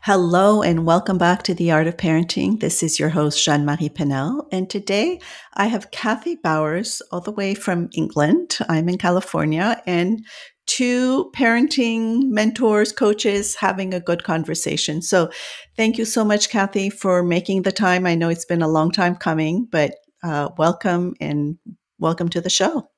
Hello and welcome back to The Art of Parenting. This is your host, Jeanne-Marie Pennell. And today I have Kathy Bowers all the way from England. I'm in California, and two parenting mentors, coaches having a good conversation. So thank you so much, Kathy, for making the time. I know it's been a long time coming, but welcome to the show.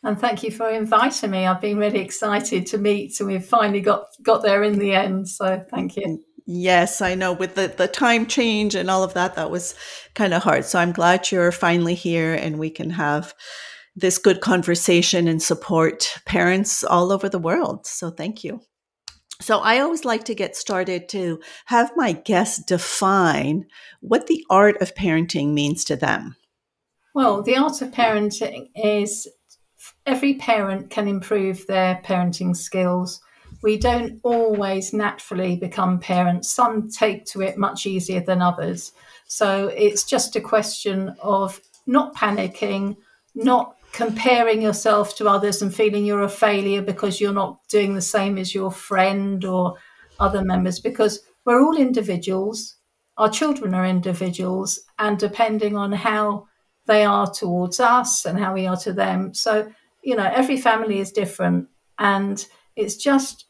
And thank you for inviting me. I've been really excited to meet, and we've finally got there in the end. So thank you. Yes, I know with the time change and all of that, that was kind of hard. So I'm glad you're finally here and we can have this good conversation and support parents all over the world. So thank you. So I always like to get started to have my guests define what the art of parenting means to them. Well, the art of parenting is every parent can improve their parenting skills. We don't always naturally become parents. Some take to it much easier than others. So it's just a question of not panicking, not comparing yourself to others and feeling you're a failure because you're not doing the same as your friend or other members, because we're all individuals. Our children are individuals, and depending on how they are towards us and how we are to them. So, every family is different, and it's just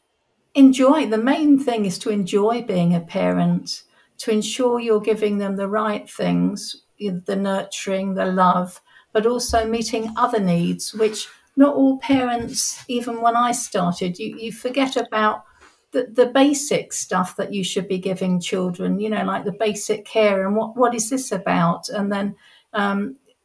enjoy. The main thing is to enjoy being a parent, to ensure you're giving them the right things, the nurturing, the love, but also meeting other needs, which not all parents, even when I started, you forget about the basic stuff that you should be giving children, like the basic care and what is this about? And then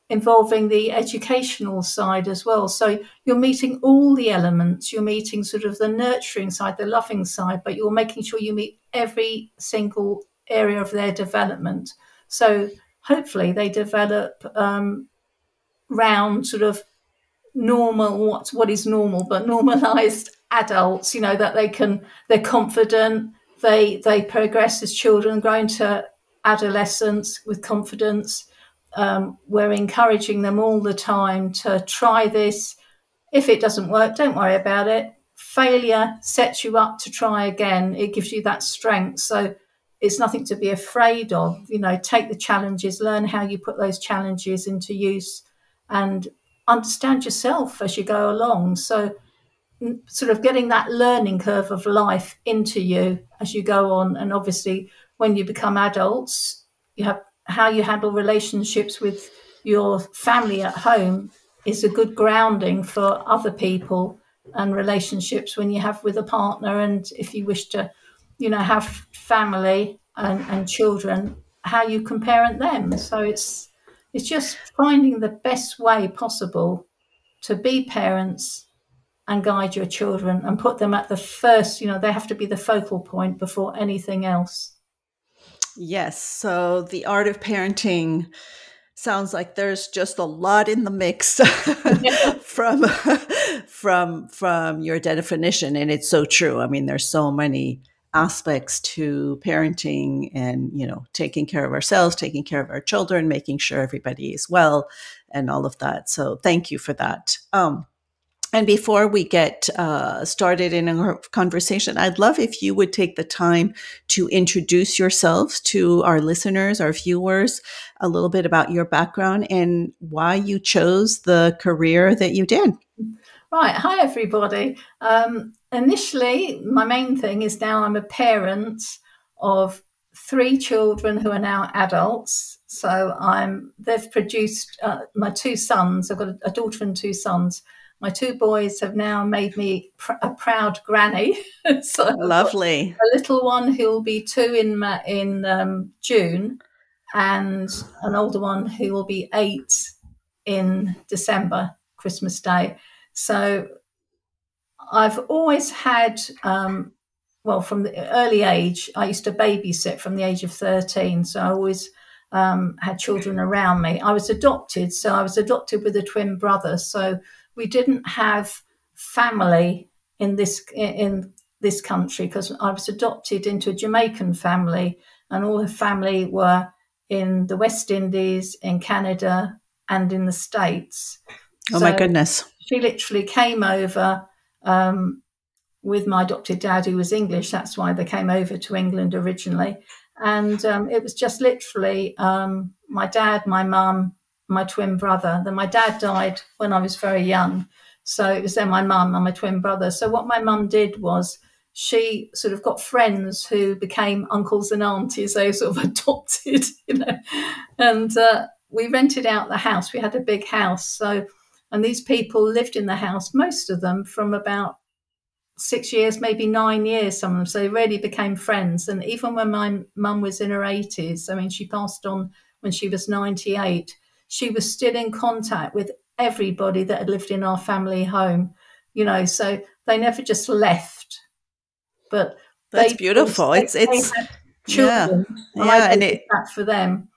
involving the educational side as well. So you're meeting all the elements. You're meeting sort of the nurturing side, the loving side, but you're making sure you meet every single area of their development. So hopefully they develop round sort of normal, what is normal, but normalized adults, that they're confident, they progress as children, grow into adolescence with confidence. We're encouraging them all the time to try this. If it doesn't work, don't worry about it. Failure sets you up to try again. It gives you that strength. So it's nothing to be afraid of. Take the challenges, learn how you put those challenges into use, and understand yourself as you go along. So sort of getting that learning curve of life into you as you go on. And obviously, when you become adults, you have how you handle relationships with your family at home is a good grounding for other people and relationships when you have with a partner. And if you wish to, have family and children, how you can parent them. So it's just finding the best way possible to be parents and guide your children and put them at the first, they have to be the focal point before anything else. Yes. So the art of parenting sounds like there's just a lot in the mix from your definition. And it's so true. I mean, there's so many aspects to parenting and, taking care of ourselves, taking care of our children, making sure everybody is well and all of that. So thank you for that. And before we get started in our conversation, I'd love if you would take the time to introduce yourselves to our listeners, our viewers, a little bit about your background and why you chose the career that you did. Right. Hi, everybody. Initially, my main thing is now I'm a parent of 3 children who are now adults. So they've produced my 2 sons. I've got a daughter and 2 sons. My 2 boys have now made me a proud granny. So lovely. A little one who'll be 2 in June, and an older one who will be 8 in December, Christmas Day. So I've always had, from the early age, I used to babysit from the age of 13. So I always had children around me. I was adopted. So I was adopted with a twin brother. So we didn't have family in this country because I was adopted into a Jamaican family, and all her family were in the West Indies, in Canada, and in the States. Oh, my goodness. She literally came over with my adopted dad, who was English. That's why they came over to England originally. And it was just literally my dad, my mum, my twin brother. Then my dad died when I was very young. So it was then my mum and my twin brother. So what my mum did was she sort of got friends who became uncles and aunties. They sort of adopted, you know. And we rented out the house. We had a big house. So, and these people lived in the house, most of them from about 6 years, maybe 9 years, some of them. So they really became friends. And even when my mum was in her 80s, I mean, she passed on when she was 98, she was still in contact with everybody that had lived in our family home, you know, so they never just left. But that's beautiful. They had children, and I did that for them.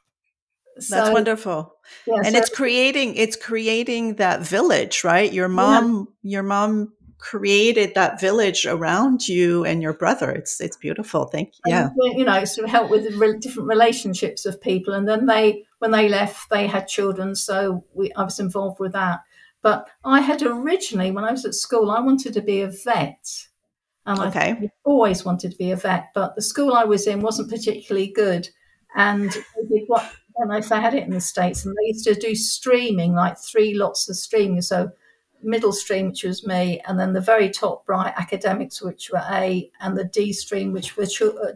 So, that's wonderful. Yeah, and so it's creating that village, right? Your mom created that village around you and your brother. It's beautiful. Thank you. Yeah. And, you know, sort of help with the different relationships of people. And then when they left, they had children. So I was involved with that. But I had originally, when I was at school, I wanted to be a vet. And I always wanted to be a vet. But the school I was in wasn't particularly good. And they did I don't know if they had it in the States. And they used to do streaming, like 3 lots of streaming. So middle stream, which was me, and then the very top right academics, which were A, and the D stream, which were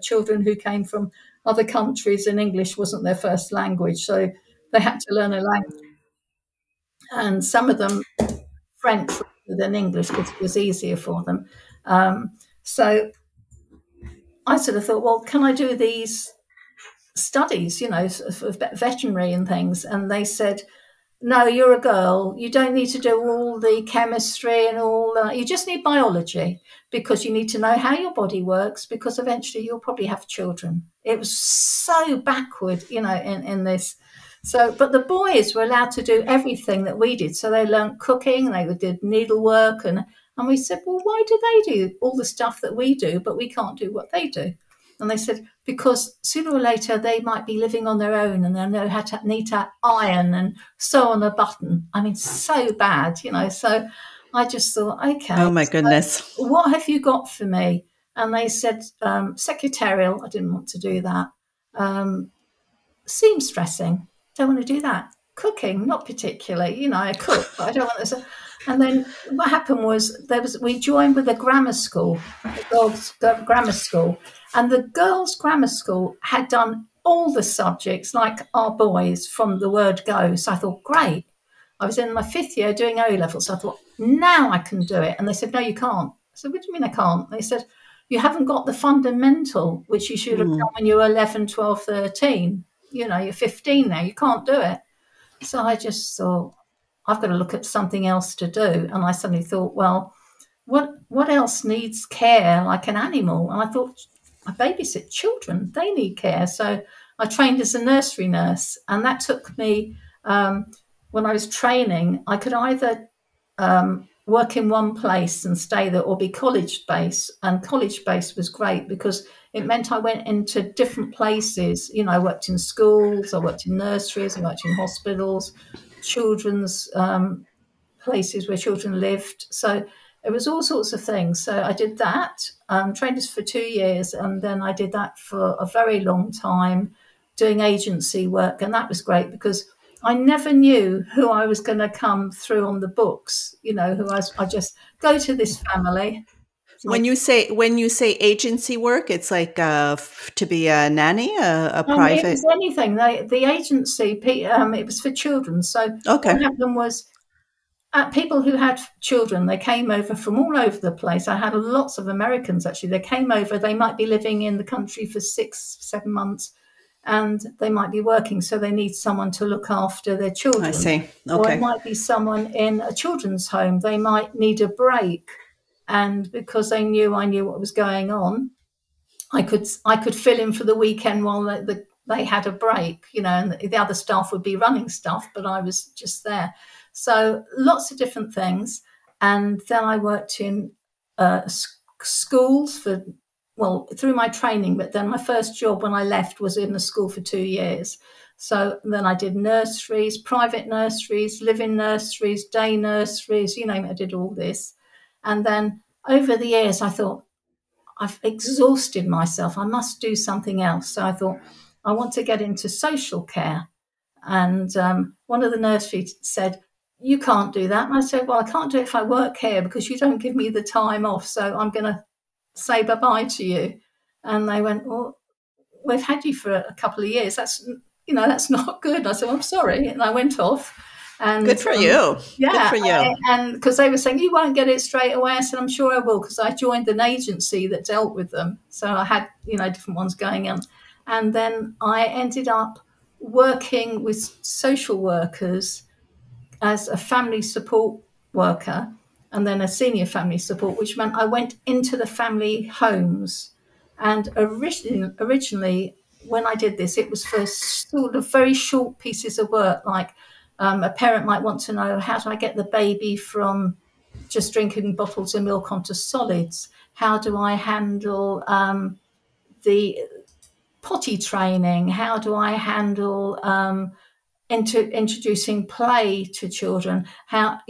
children who came from other countries and English wasn't their first language. So they had to learn a language. And some of them French rather than English because it was easier for them. So I sort of thought, well, can I do these studies, you know, of veterinary and things? And they said, no, you're a girl. You don't need to do all the chemistry and all that. You just need biology because you need to know how your body works because eventually you'll probably have children. It was so backward, you know, in this. So, but the boys were allowed to do everything that we did. So they learned cooking, they did needlework. And we said, well, why do they do all the stuff that we do, but we can't do what they do? And they said, because sooner or later they might be living on their own and they'll know how to need to iron and sew on a button. I mean, so bad, you know. So I just thought, okay. Oh, my goodness. So what have you got for me? And they said, secretarial. I didn't want to do that. Seamstressing. Don't want to do that. Cooking, not particularly. You know, I cook, but I don't want to. And then what happened was we joined with a grammar school, the girls' grammar school, and the girls' grammar school had done all the subjects like our boys from the word go. So I thought, great. I was in my 5th year doing O-level, so I thought, now I can do it. And they said, no, you can't. I said, what do you mean I can't? They said, you haven't got the fundamental, which you should have done when you were 11, 12, 13. You know, you're 15 now. You can't do it. So I just thought, I've got to look at something else to do. And I suddenly thought, well, what else needs care like an animal? And I thought, I babysit children. They need care. So I trained as a nursery nurse. And that took me, when I was training, I could either work in one place and stay there or be college-based. And college-based was great because it meant I went into different places. You know, I worked in schools, I worked in nurseries, I worked in hospitals, children's places where children lived. So it was all sorts of things. So I did that, trained us for 2 years, and then I did that for a very long time, doing agency work. And that was great because I never knew who I was going to come through on the books, you know, I just go to this family. When you say agency work, it's like to be a nanny, a private. It was anything. The agency, it was for children. So what happened was, people who had children, they came over from all over the place. I had lots of Americans actually. They came over. They might be living in the country for 6, 7 months, and they might be working. So they need someone to look after their children. I see. Okay. Or it might be someone in a children's home. They might need a break. And because I knew what was going on, I could fill in for the weekend while they had a break, you know, and the other staff would be running stuff, but I was just there. So lots of different things. And then I worked in schools through my training, but then my first job when I left was in a school for 2 years. So then I did nurseries, private nurseries, live-in nurseries, day nurseries, you name it, I did all this. And then over the years, I thought, I've exhausted myself. I must do something else. So I thought, I want to get into social care. And one of the nurseries said, you can't do that. And I said, well, I can't do it if I work here because you don't give me the time off. So I'm going to say bye-bye to you. And they went, well, we've had you for a couple of years. That's, that's not good. And I said, well, I'm sorry. And I went off. And good for you. Yeah. Good for you. And because they were saying, you won't get it straight away. I said, I'm sure I will, because I joined an agency that dealt with them. So I had, different ones going on. And then I ended up working with social workers as a family support worker and then a senior family support, which meant I went into the family homes. And originally, when I did this, it was for sort of very short pieces of work, like a parent might want to know, how do I get the baby from just drinking bottles of milk onto solids? How do I handle the potty training? How do I handle introducing play to children? How,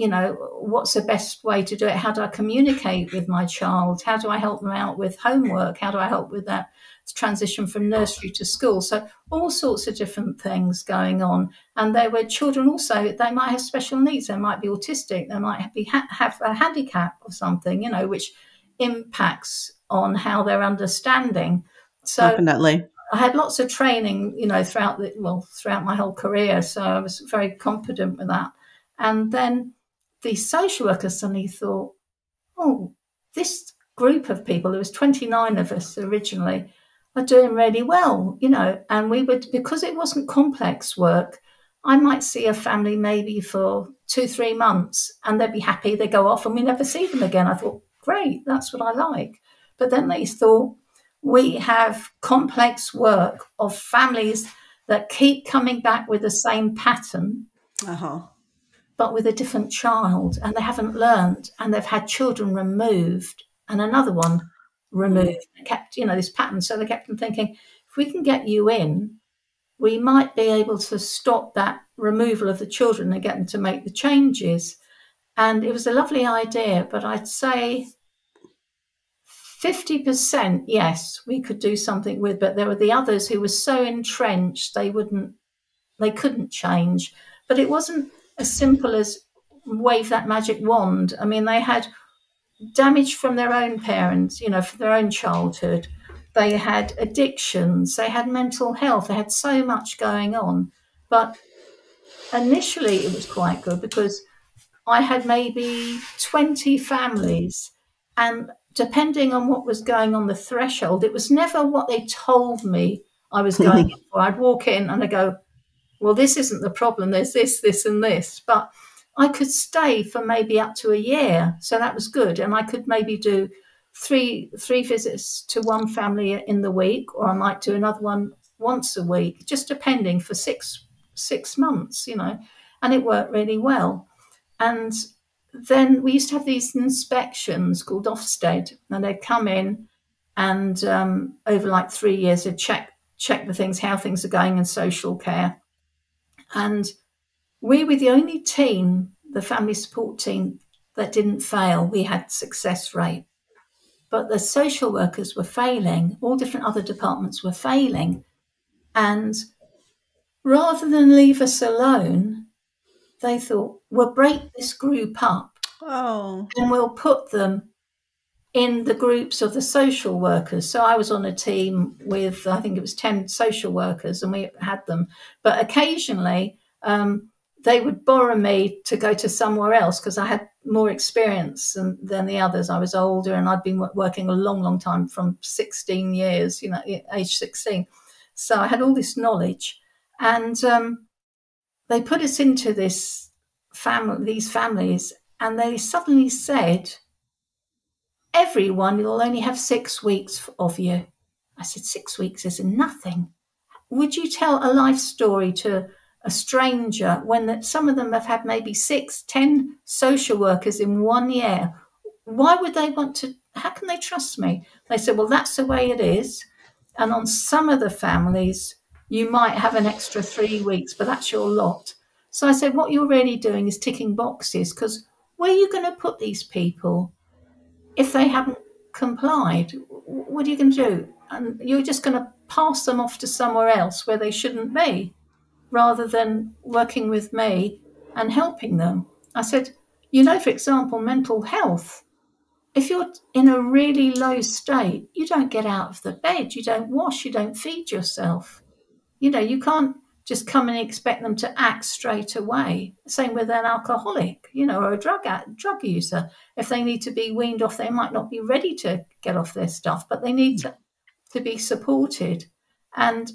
what's the best way to do it? How do I communicate with my child? How do I help them out with homework? How do I help with that transition from nursery to school? So all sorts of different things going on. And there were children also, they might have special needs. They might be autistic. They might have a handicap or something, which impacts on how they're understanding. So definitely. I had lots of training, throughout my whole career. So I was very confident with that. And then the social worker suddenly thought, oh, this group of people, there was 29 of us originally, are doing really well, and we would, because it wasn't complex work, I might see a family maybe for 2-3 months and they'd be happy, they go off and we never see them again. I thought, great, that's what I like. But then they thought, we have complex work of families that keep coming back with the same pattern, but with a different child, and they haven't learned, and they've had children removed and another one removed. They kept, this pattern. So they kept on thinking, if we can get you in, we might be able to stop that removal of the children and get them to make the changes. And it was a lovely idea, but I'd say 50%, yes, we could do something with, but there were the others who were so entrenched they couldn't change. But it wasn't as simple as wave that magic wand. I mean, they had damage from their own parents, from their own childhood. They had addictions, they had mental health, they had so much going on. But initially it was quite good because I had maybe 20 families, and depending on what was going on the threshold, it was never what they told me I was going in for. I'd walk in and I'd go, well, this isn't the problem, there's this, this and this. But I could stay for maybe up to a year, so that was good. And I could maybe do three visits to one family in the week, or I might do another one once a week, just depending, for six months, and it worked really well. And then we used to have these inspections called Ofsted, and they'd come in and over like 3 years they'd check the things, how things are going in social care. And we were the only team, the family support team, that didn't fail. We had success rate. But the social workers were failing. All different other departments were failing. And rather than leave us alone, they thought, we'll break this group up and we'll put them in the groups of the social workers. So I was on a team with, I think it was 10 social workers, and we had them. But occasionally they would borrow me to go to somewhere else because I had more experience than the others. I was older and I'd been working a long, long time, from 16 years, age 16. So I had all this knowledge. And they put us into these families, and they suddenly said, everyone will only have 6 weeks of you. I said, 6 weeks is nothing. Would you tell a life story to a stranger when some of them have had maybe 6-10 social workers in 1 year? Why would they want to? How can they trust me? They said, well, that's the way it is. And on some of the families, you might have an extra 3 weeks, but that's your lot. So I said, what you're really doing is ticking boxes, because where are you going to put these people? if they haven't complied, what are you going to do? And you're just going to pass them off to somewhere else where they shouldn't be, rather than working with me and helping them. I said, for example, mental health. If you're in a really low state, you don't get out of the bed, you don't wash, you don't feed yourself. You can't just come and expect them to act straight away. Same with an alcoholic, or a drug user. If they need to be weaned off, they might not be ready to get off their stuff, but they need to be supported. And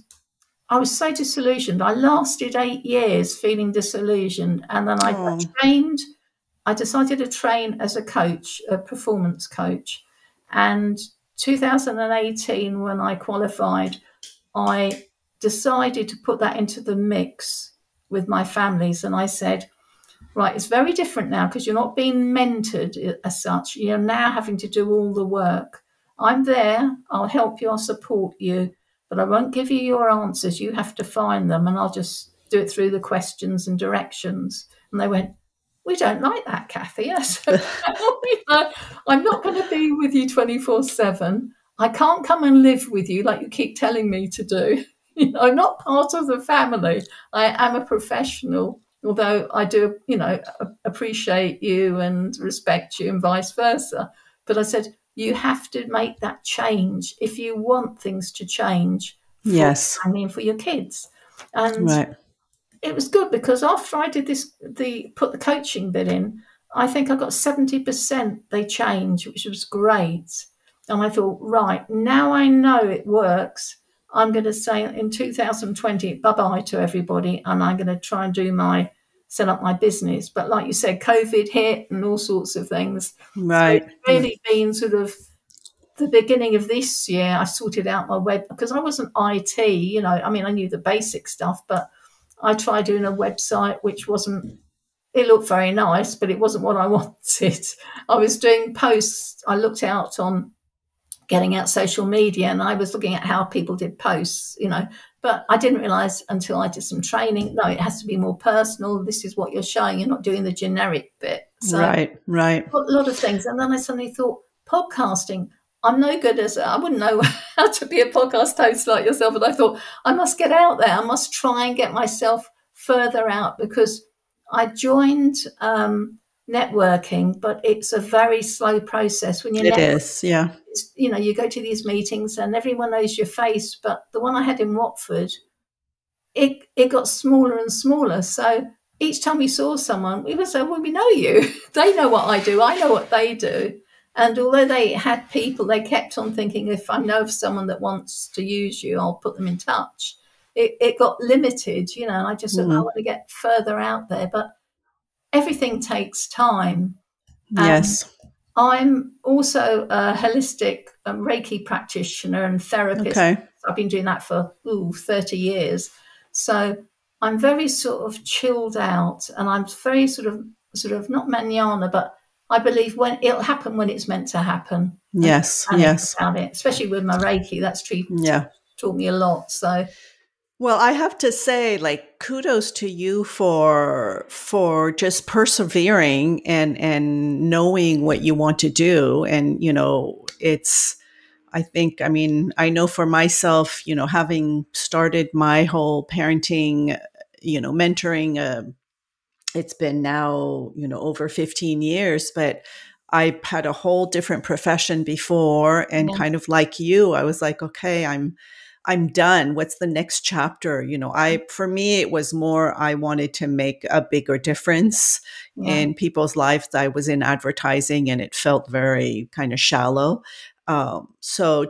I was so disillusioned. I lasted 8 years feeling disillusioned. And then I decided to train as a coach, a performance coach. And 2018, when I qualified, I decided to put that into the mix with my families. And I said, right, it's very different now because you're not being mentored as such. You're now having to do all the work. I'm there. I'll help you. I'll support you. But I won't give you your answers. You have to find them. And I'll just do it through the questions and directions. And they went, we don't like that, Kathy. Said, I'm not going to be with you 24/7. I can't come and live with you like you keep telling me to do. I'm not part of the family. I am a professional, although I do, appreciate you and respect you and vice versa. But I said, you have to make that change if you want things to change for your family and for your kids. And it was good because after I did put the coaching bit in, I think I got 70% they changed, which was great. And I thought, right, now I know it works. I'm going to say in 2020, bye-bye to everybody, and I'm going to try and set up my business. But like you said, COVID hit and all sorts of things. Right. So it's really been sort of the beginning of this year, I sorted out my web, because I wasn't IT, I knew the basic stuff, but I tried doing a website, which it looked very nice, but it wasn't what I wanted. I was doing posts. I looked out on getting out social media, and I was looking at how people did posts, but I didn't realize until I did some training, no, it has to be more personal. This is what you're showing. You're not doing the generic bit. So right. A lot of things. And then I suddenly thought, podcasting, I'm no good I wouldn't know how to be a podcast host like yourself. And I thought, I must get out there. I must try and get myself further out, because I joined networking, but it's a very slow process. When you you go to these meetings and everyone knows your face, but the one I had in Watford, it got smaller and smaller. So each time we saw someone, we would say, well, we know you. They know what I do. I know what they do. And although they had people, they kept on thinking, if I know of someone that wants to use you, I'll put them in touch. It got limited, and I just said, I want to get further out there. But everything takes time. Yes. I'm also a holistic Reiki practitioner and therapist. Okay. I've been doing that for 30 years. So I'm very sort of chilled out, and I'm very sort of not manana, but I believe when it'll happen when it's meant to happen. Yes. About it, especially with my Reiki, that's taught me a lot. So. Well, I have to say, kudos to you for just persevering and knowing what you want to do. And, I know for myself, having started my whole parenting, mentoring, it's been now, over 15 years, but I had a whole different profession before, and kind of like you, I was like, okay, I'm done. What's the next chapter? For me, it was more, I wanted to make a bigger difference in people's lives. I was in advertising and it felt very kind of shallow. So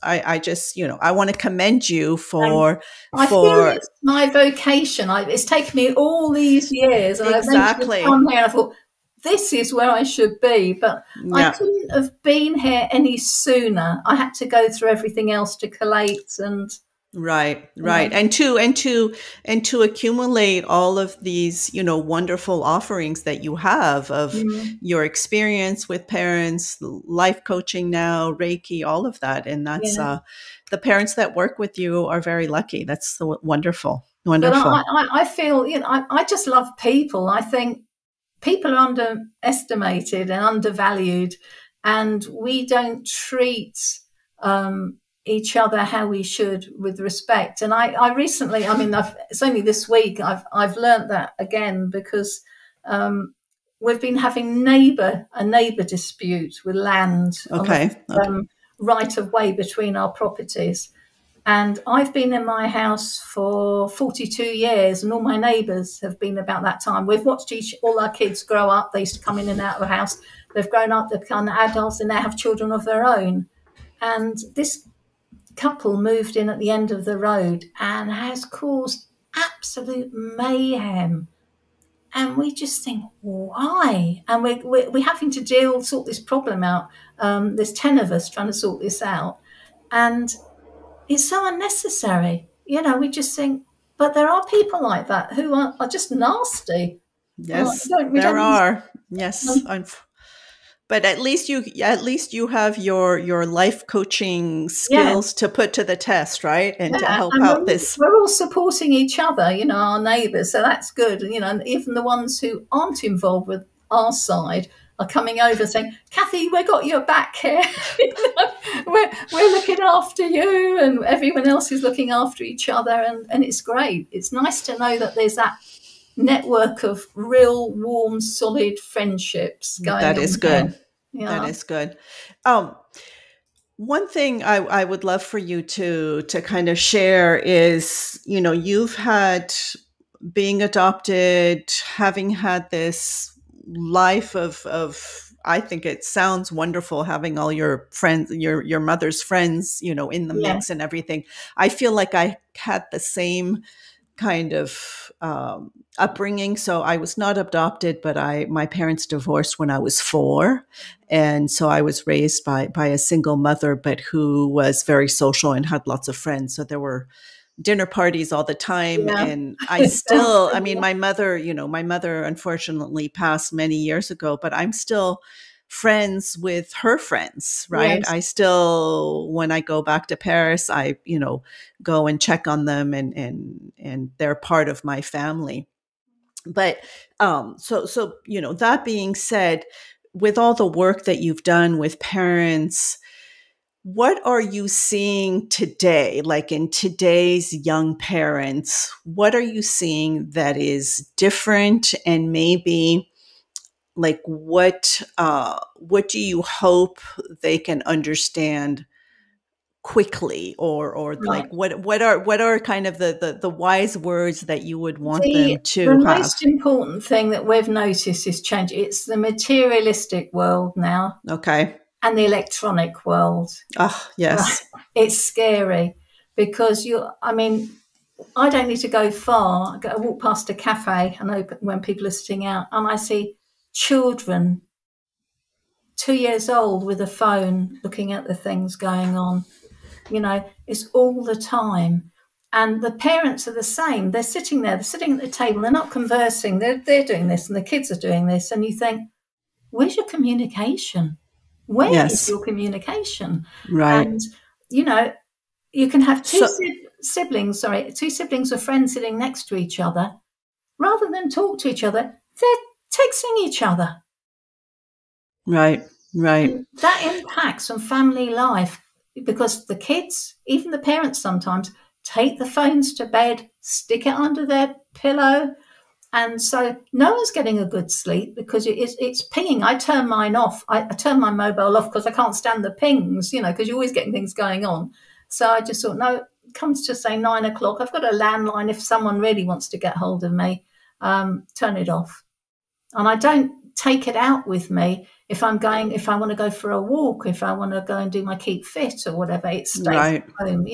I want to commend you for. I feel it's my vocation. It's taken me all these years. And exactly. I've come here and I thought, this is where I should be, but I couldn't have been here any sooner. I had to go through everything else to collate and right. And to accumulate all of these, wonderful offerings that you have of your experience with parents, life coaching now, Reiki, all of that. And that's the parents that work with you are very lucky. That's so wonderful. Wonderful. But I feel, I just love people. I think people are underestimated and undervalued, and we don't treat each other how we should with respect. And I recently, I mean, it's only this week I've learned that again, because we've been having a neighbour dispute with land. Okay. Right of way between our properties. And I've been in my house for 42 years, and all my neighbours have been about that time. We've watched all our kids grow up. They used to come in and out of the house. They've grown up, they've become adults, and now have children of their own. And this couple moved in at the end of the road and has caused absolute mayhem. And we just think, why? And we're having to sort this problem out. There's 10 of us trying to sort this out. And it's so unnecessary. We just think, but there are people like that who are just nasty. Yes, there are. Yes. But at least you have your life coaching skills to put to the test, right? And to help out this. We're all supporting each other, our neighbours. So that's good. And even the ones who aren't involved with our side are coming over saying, Kathy, we got your back here. we're looking after you, and everyone else is looking after each other. And it's great. It's nice to know that there's that network of real, warm, solid friendships going on. That is good. Yeah. That is good. One thing I would love for you to kind of share is, you've had being adopted, having had this life of I think it sounds wonderful having all your friends, your mother's friends, in the mix and everything. I feel like I had the same kind of upbringing. So I was not adopted, but my parents divorced when I was 4. And so I was raised by a single mother, but who was very social and had lots of friends. So there were dinner parties all the time. Yeah. And I still, my mother unfortunately passed many years ago, but I'm still friends with her friends, right? Yes. I still, when I go back to Paris, I, go and check on them, and they're part of my family. But, so, that being said, with all the work that you've done with parents, what are you seeing today, like in today's young parents? What are you seeing that is different, and maybe like what do you hope they can understand quickly, or like what are kind of the wise words that you would want them to have? The most important thing that we've noticed is change. It's the materialistic world now. Okay. And the electronic world. Oh, yes. It's scary because I don't need to go far. I walk past a cafe and when people are sitting out, and I see children 2 years old with a phone looking at the things going on. It's all the time. And the parents are the same. They're sitting there, they're sitting at the table, they're not conversing, they're doing this, and the kids are doing this. And you think, where's your communication? Where is your communication? Right. And, you can have two siblings or friends sitting next to each other. Rather than talk to each other, they're texting each other. Right. And that impacts on family life because the kids, even the parents sometimes, take the phones to bed, stick it under their pillow. And so no one's getting a good sleep because it's pinging. I turn mine off. I turn my mobile off because I can't stand the pings, because you're always getting things going on. So I just thought, no, it comes to say 9 o'clock. I've got a landline. If someone really wants to get hold of me, turn it off. And I don't take it out with me if I want to go for a walk, if I want to go and do my Keep Fit or whatever. It stays at home,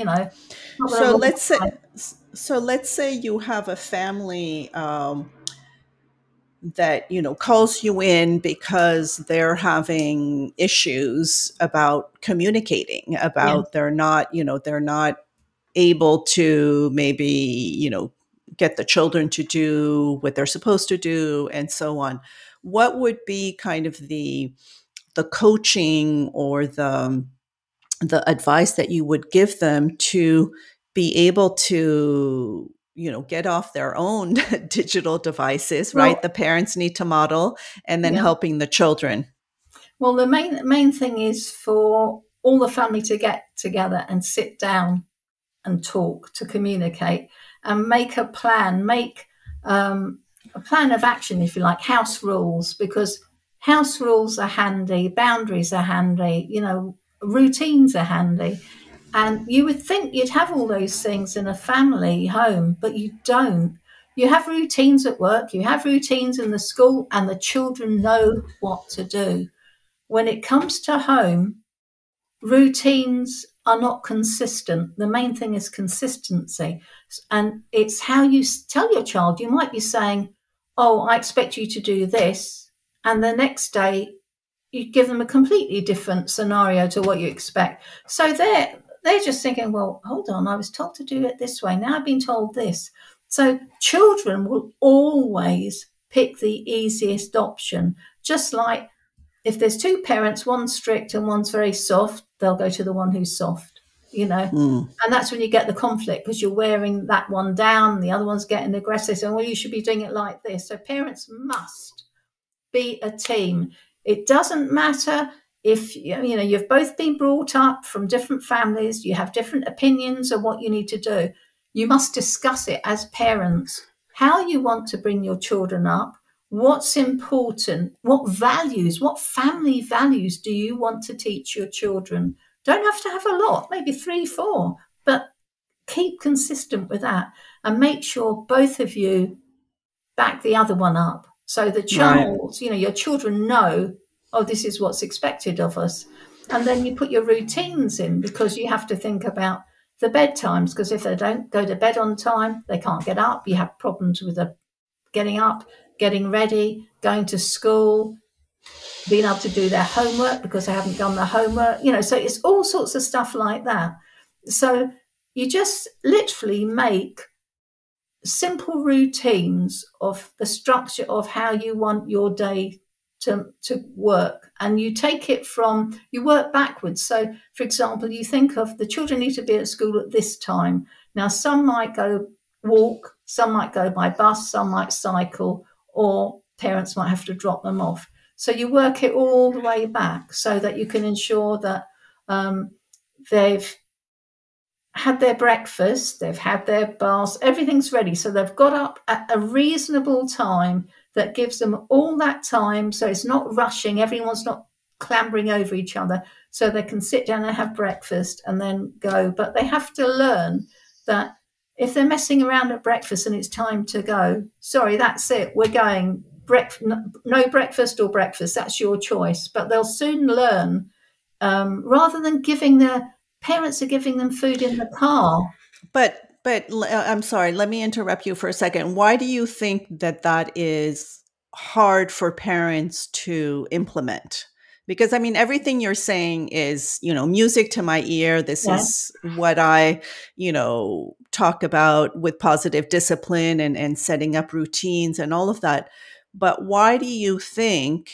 So let's say you have a family that, calls you in because they're having issues about communicating, about they're not able to maybe, get the children to do what they're supposed to do and so on. What would be kind of the coaching or the advice that you would give them to be able to, get off their own digital devices, right? The parents need to model, and then helping the children. Well, the main thing is for all the family to get together and sit down and talk, to communicate, and make a plan, make a plan of action, if you like, house rules, because house rules are handy, boundaries are handy, you know, routines are handy. And you would think you'd have all those things in a family home, but you don't. You have routines at work, you have routines in the school, and the children know what to do. When it comes to home, routines are not consistent. The main thing is consistency. And it's how you tell your child. You might be saying, oh, I expect you to do this. And the next day, you give them a completely different scenario to what you expect. So they're just thinking, well, hold on, I was told to do it this way. Now I've been told this. So children will always pick the easiest option, just like if there's two parents, one's strict and one's very soft, they'll go to the one who's soft, you know. And that's when you get the conflict, because you're wearing that one down and the other one's getting aggressive. So, well, you should be doing it like this. So parents must be a team. It doesn't matter if, you know, you've both been brought up from different families, you have different opinions of what you need to do. You must discuss it as parents, how you want to bring your children up, what's important, what values, what family values do you want to teach your children? Don't have to have a lot, maybe 3, 4, but keep consistent with that and make sure both of you back the other one up. So the child, right, you know, your children know, oh, this is what's expected of us. And then you put your routines in, because you have to think about the bedtimes, because if they don't go to bed on time, they can't get up. You have problems with the getting up, getting ready, going to school, being able to do their homework because they haven't done the homework, you know, so it's all sorts of stuff like that. So you just literally make simple routines of the structure of how you want your day to work, and you take it from, you work backwards. So, for example, you think of the children need to be at school at this time. Now, some might go walk, some might go by bus, some might cycle, or parents might have to drop them off. So you work it all the way back so that you can ensure that they've had their breakfast, they've had their baths, everything's ready. So they've got up at a reasonable time that gives them all that time. So it's not rushing. Everyone's not clambering over each other. So they can sit down and have breakfast and then go. But they have to learn that if they're messing around at breakfast and it's time to go, sorry, that's it, we're going. No breakfast or breakfast, that's your choice. But they'll soon learn, rather than giving their parents are giving them food in the car. But I'm sorry, let me interrupt you for a second. Why do you think that that is hard for parents to implement? Because, I mean, everything you're saying is, you know, music to my ear. This is what I, you know, talk about with positive discipline and setting up routines and all of that. But why do you think,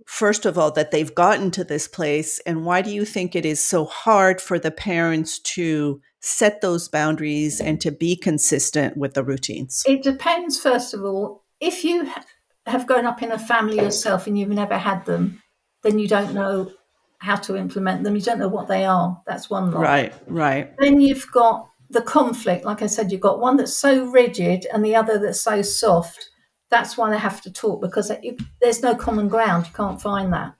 first of all, that they've gotten to this place, and why do you think it is so hard for the parents to set those boundaries and to be consistent with the routines? It depends, first of all. If you have grown up in a family yourself and you've never had them, then you don't know how to implement them. You don't know what they are. That's one lot. Right. Then you've got the conflict. Like I said, you've got one that's so rigid and the other that's so soft. That's why they have to talk, because there's no common ground. You can't find that.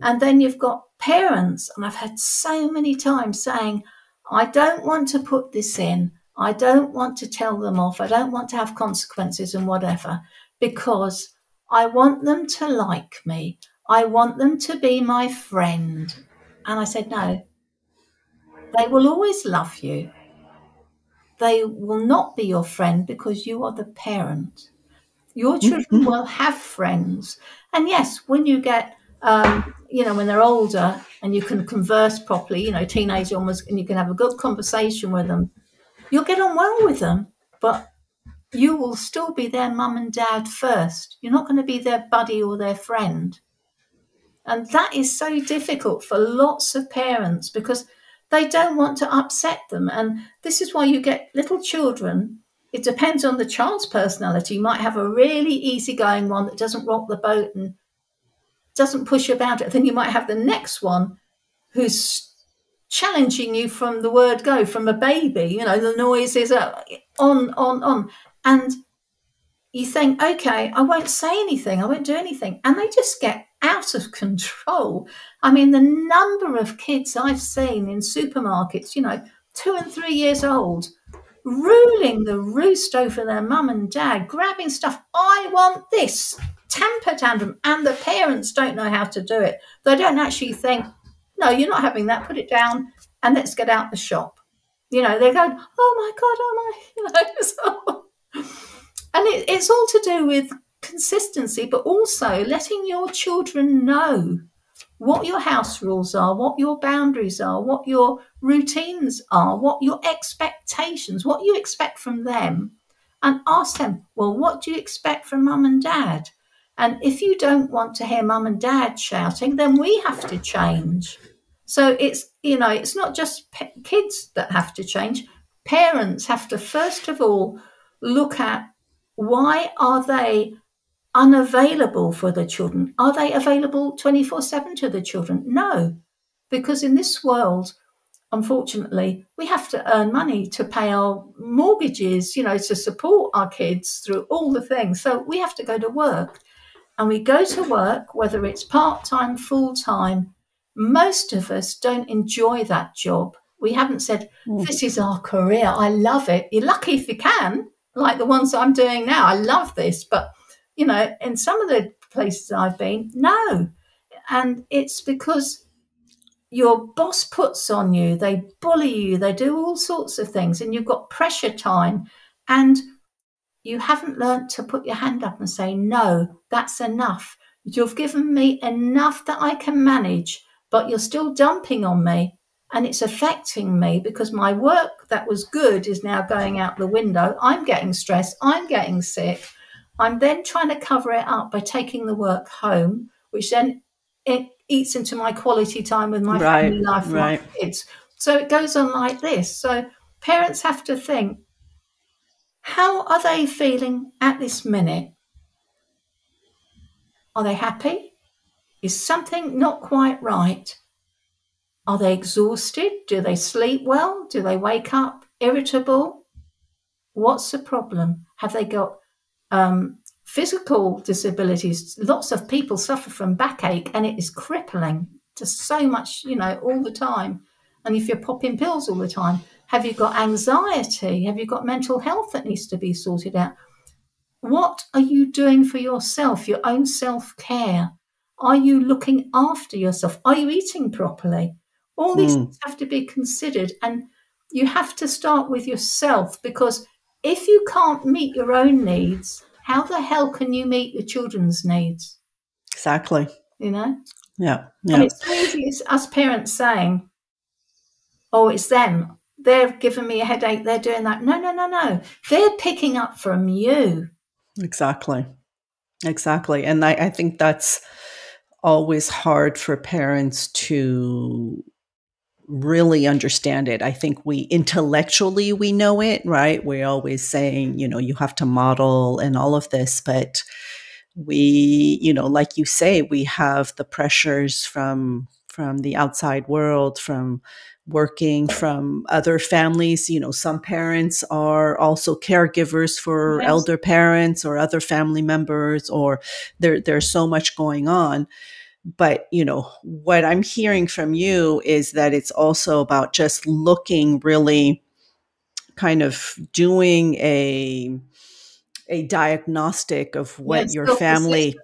And then you've got parents, and I've had so many times saying, I don't want to put this in. I don't want to tell them off. I don't want to have consequences and whatever, because I want them to like me. I want them to be my friend. And I said, no, they will always love you. They will not be your friend because you are the parent. Your children will have friends. And yes, when you get, you know, when they're older and you can converse properly, you know, teenage almost, and you can have a good conversation with them, you'll get on well with them, but you will still be their mum and dad first. You're not going to be their buddy or their friend. And that is so difficult for lots of parents because they don't want to upset them. And this is why you get little children. It depends on the child's personality. You might have a really easygoing one that doesn't rock the boat and doesn't push you about it. Then you might have the next one who's challenging you from the word go, from a baby. The noise is on. And you think, okay, I won't say anything. I won't do anything. And they just get out of control. I mean, the number of kids I've seen in supermarkets, 2 and 3 years old, ruling the roost over their mum and dad, grabbing stuff. I want this, temper tantrum. And the parents don't know how to do it. They don't actually think, no, you're not having that. Put it down and let's get out the shop. They go, oh my God, so, and it's all to do with consistency, but also letting your children know what your house rules are, what your boundaries are, what your routines are, what your expectations, what you expect from them, and ask them, well, what do you expect from mum and dad? And if you don't want to hear mum and dad shouting, then we have to change. So it's not just kids that have to change. Parents have to, first of all, look at, why are they unavailable for the children? Are they available 24/7 to the children? No, because in this world, unfortunately, we have to earn money to pay our mortgages, to support our kids through all the things. So we have to go to work, and we go to work, whether it's part-time, full-time. Most of us don't enjoy that job. We haven't said, this is our career. I love it. You're lucky if you can, like the ones I'm doing now. I love this. But, in some of the places I've been, no. And it's because your boss puts on you, they bully you, they do all sorts of things, and you've got pressure time, and you haven't learnt to put your hand up and say, no, that's enough. You've given me enough that I can manage, but you're still dumping on me, and it's affecting me because my work that was good is now going out the window. I'm getting stressed. I'm getting sick. I'm then trying to cover it up by taking the work home, which then it eats into my quality time with my family life, my kids. So it goes on like this. So parents have to think, how are they feeling at this minute? Are they happy? Is something not quite right? Are they exhausted? Do they sleep well? Do they wake up irritable? What's the problem? Have they got physical disabilities? Lots of people suffer from backache, and it is crippling to so much, all the time. And if you're popping pills all the time, have you got anxiety? Have you got mental health that needs to be sorted out? What are you doing for yourself, your own self-care? Are you looking after yourself? Are you eating properly? All these things have to be considered, and you have to start with yourself, because if you can't meet your own needs, how the hell can you meet your children's needs? Exactly. Yeah. And it's so easy, it's us parents saying, oh, it's them. They're giving me a headache. They're doing that. No. They're picking up from you. Exactly. And I think that's always hard for parents to really understand it. I think we intellectually, we know it, right? We're always saying, you have to model and all of this, but we, like you say, we have the pressures from the outside world, from working, from other families. Some parents are also caregivers for elder parents or other family members, or there's so much going on. But, what I'm hearing from you is that it's also about just looking, really kind of doing a diagnostic of what your family,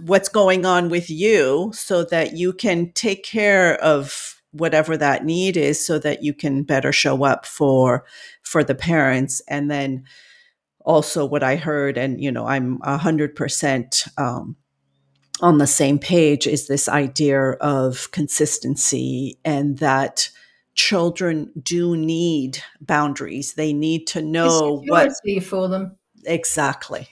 what's going on with you, so that you can take care of whatever that need is, so that you can better show up for the parents. And then also what I heard, and, I'm 100%, on the same page, is this idea of consistency, and that children do need boundaries. They need to know what for them. Exactly.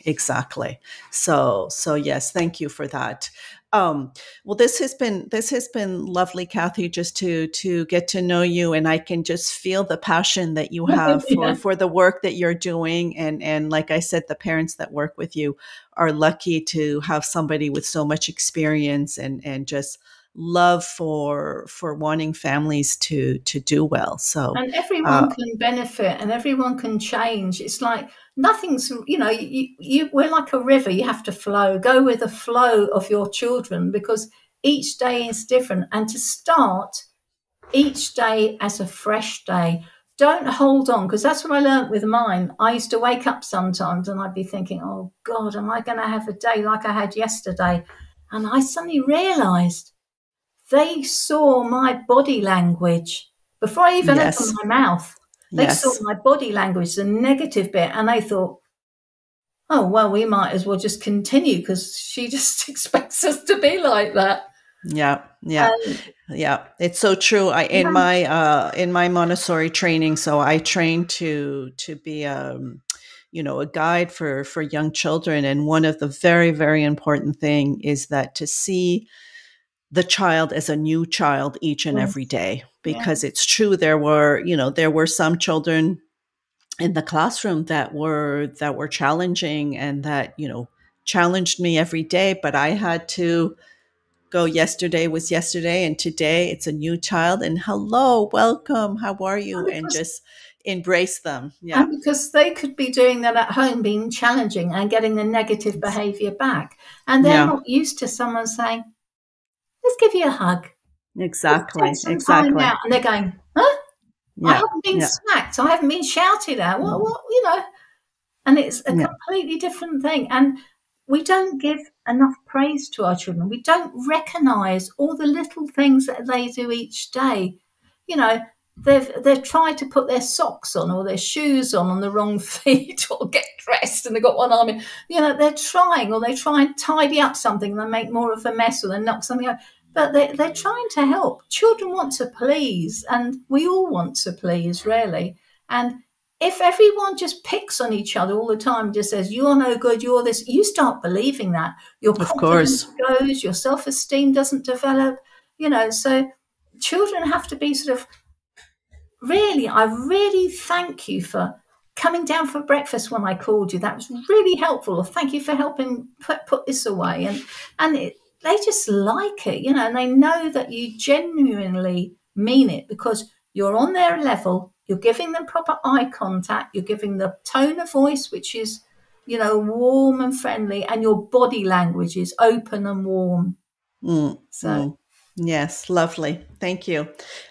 So yes, thank you for that. Well, this has been lovely, Kathy, just to get to know you, and I can just feel the passion that you have for the work that you're doing, and like I said, the parents that work with you are lucky to have somebody with so much experience and just love for wanting families to do well. So and everyone can benefit and everyone can change. It's like nothing's, we're like a river. You have to flow, go with the flow of your children, because each day is different. And to start each day as a fresh day. Don't hold on, because that's what I learned with mine. I used to wake up sometimes and I'd be thinking, oh God, am I going to have a day like I had yesterday? And I suddenly realised they saw my body language before I even opened my mouth. They saw my body language, the negative bit, and they thought, oh, well, we might as well just continue because she just expects us to be like that. Yeah. It's so true. In my Montessori training, so I trained to be a guide for young children, and one of the very, very important thing is that to see the child as a new child each and every day, because it's true, there were some children in the classroom that were challenging and that challenged me every day, but I had to go, yesterday was yesterday and today it's a new child, and hello, welcome, how are you, and just embrace them. Yeah. And because they could be doing that at home, being challenging and getting the negative behavior back, and they're not used to someone saying, let's give you a hug. Exactly. And they're going, huh? I haven't been smacked, I haven't been shouted at, what and it's a completely different thing. And we don't give enough praise to our children. We don't recognise all the little things that they do each day. They've tried to put their socks on or their shoes on the wrong feet, or get dressed and they've got one arm in. They're trying, or they try and tidy up something and they make more of a mess, or they knock something out. But they're trying to help. Children want to please, and we all want to please, really. And if everyone just picks on each other all the time, just says, you're no good, you're this, you start believing that. Your confidence goes, your self-esteem doesn't develop, so children have to be sort of, I really thank you for coming down for breakfast when I called you. That was really helpful. Or thank you for helping put this away. And they just like it, and they know that you genuinely mean it, because you're on their level. You're giving them proper eye contact. You're giving the tone of voice, which is, warm and friendly, and your body language is open and warm. Yes, lovely. Thank you.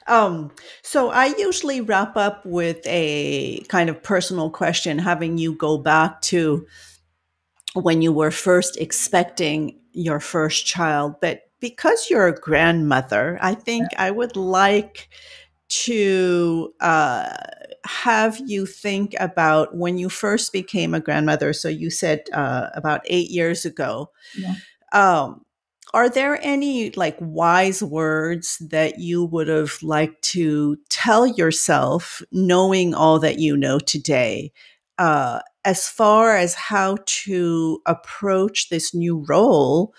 So I usually wrap up with a kind of personal question, having you go back to when you were first expecting your first child. But because you're a grandmother, I think I would like to have you think about when you first became a grandmother. So you said about 8 years ago. Are there any wise words that you would have liked to tell yourself, knowing all that you know today, as far as how to approach this new role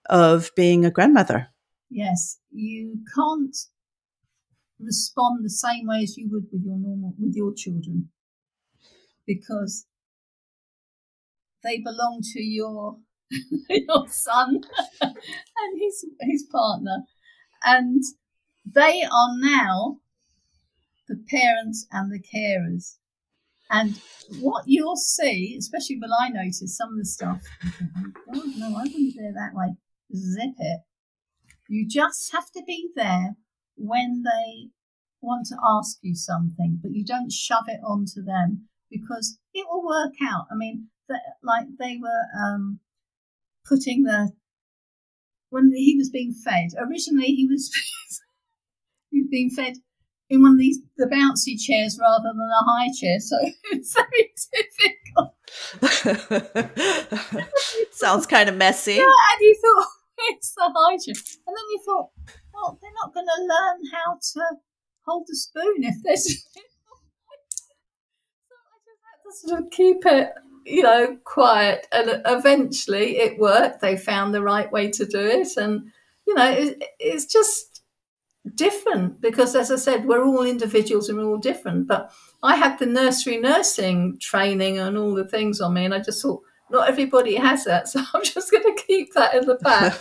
of being a grandmother? Yes, you can't respond the same way as you would with your children, because they belong to your son and his partner, and they are now the parents and the carers. And what you'll see, especially when I notice some of the stuff, oh God, no, I wouldn't do it that way. Zip it. You just have to be there when they want to ask you something, but you don't shove it onto them, because it will work out. I mean, they were putting when he was being fed. Originally, he was being fed in one of the bouncy chairs rather than a high chair, so it's very difficult. Sounds kind of messy. Yeah, and you thought, it's the high chair. And then you thought, well, they're not going to learn how to hold a spoon if there's... So I just had to sort of keep it, quiet. And eventually it worked. They found the right way to do it. And, it's just different because, as I said, we're all individuals and we're all different. But I had the nursery nursing training and all the things on me, and I just thought, not everybody has that, so I'm just going to keep that in the back.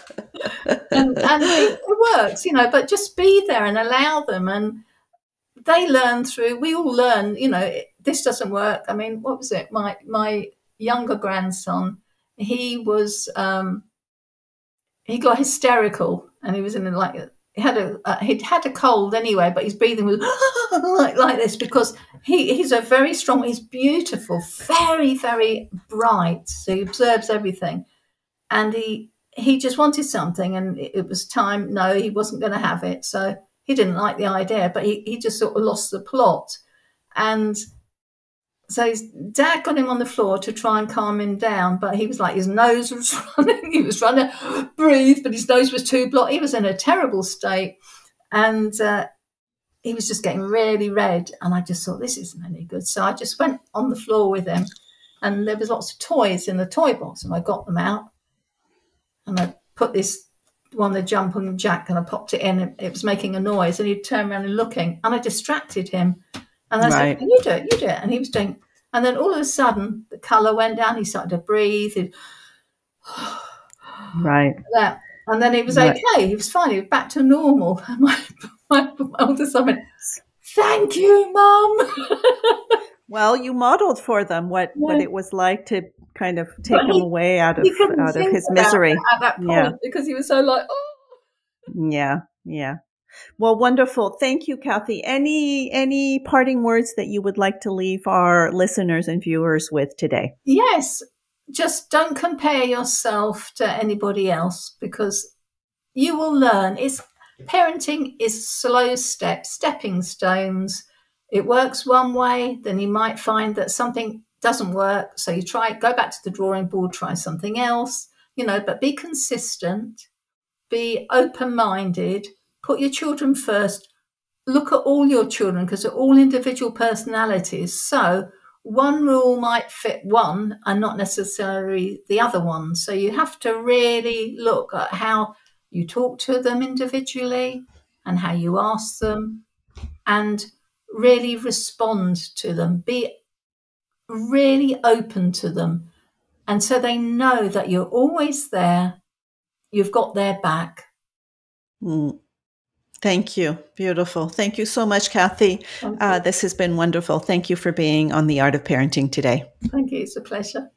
and it works, you know, but just be there and allow them, and they learn through, we all learn, you know, this doesn't work. I mean, what was it? My younger grandson, he was, he got hysterical, and he was in like, he'd had a cold anyway, but his breathing was like this, because he's a very strong, he's beautiful, very, very bright. So he observes everything. And he just wanted something, and it was time. No, he wasn't going to have it. So he didn't like the idea, but he just sort of lost the plot. And so his dad got him on the floor to try and calm him down, but he was like, his nose was running. He was trying to breathe, but his nose was too blocked. He was in a terrible state. And he was just getting really red. And I just thought, this isn't any good. So I just went on the floor with him, and there was lots of toys in the toy box, and I got them out. And I put this one, the jumping jack, and I popped it in. It was making a noise, and he'd turn around and looking, and I distracted him. And I said, you do it. And he was doing, and then all of a sudden the colour went down. He started to breathe. Right. That. And then he was okay. He was fine. He was back to normal. And my older son went, thank you, Mum. Well, you modeled for them what it was like to kind of take him away out of his misery. At that point, because he was so like, oh. Yeah, yeah. Well, wonderful. Thank you, Kathy. Any parting words that you would like to leave our listeners and viewers with today? Yes. Just don't compare yourself to anybody else, because you will learn. Parenting is slow steps, stepping stones. It works one way, then you might find that something doesn't work. So you go back to the drawing board, try something else, you know, but be consistent, be open-minded. Put your children first. Look at all your children, because they're all individual personalities. So one rule might fit one and not necessarily the other one. So you have to really look at how you talk to them individually and how you ask them, and really respond to them. Be really open to them. And so they know that you're always there. You've got their back. Thank you. Beautiful. Thank you so much, Kathy. This has been wonderful. Thank you for being on The Art of Parenting today. Thank you. It's a pleasure.